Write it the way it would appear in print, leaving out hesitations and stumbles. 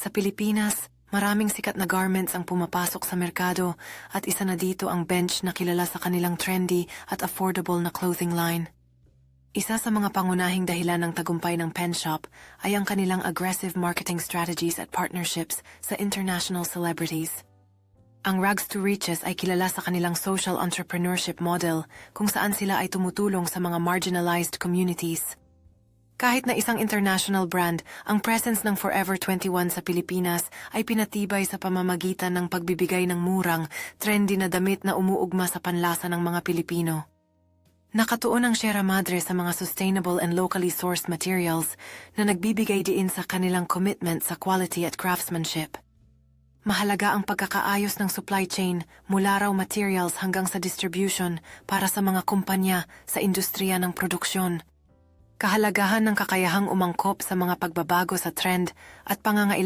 Sa Pilipinas, maraming sikat na garments ang pumapasok sa merkado at isa na dito ang Bench na kilala sa kanilang trendy at affordable na clothing line. Isa sa mga pangunahing dahilan ng tagumpay ng Pen Shop ay ang kanilang aggressive marketing strategies at partnerships sa international celebrities. Ang Rags to Riches ay kilala sa kanilang social entrepreneurship model kung saan sila ay tumutulong sa mga marginalized communities. Kahit na isang international brand, ang presence ng Forever 21 sa Pilipinas ay pinatibay sa pamamagitan ng pagbibigay ng murang, trendy na damit na umuugma sa panlasa ng mga Pilipino. Nakatuon ang Sierra Madre sa mga sustainable and locally sourced materials na nagbibigay diin sa kanilang commitment sa quality at craftsmanship. Mahalaga ang pagkakaayos ng supply chain mula raw materials hanggang sa distribution para sa mga kumpanya sa industriya ng produksyon. Kahalagahan ng kakayahang umangkop sa mga pagbabago sa trend at pangangailangan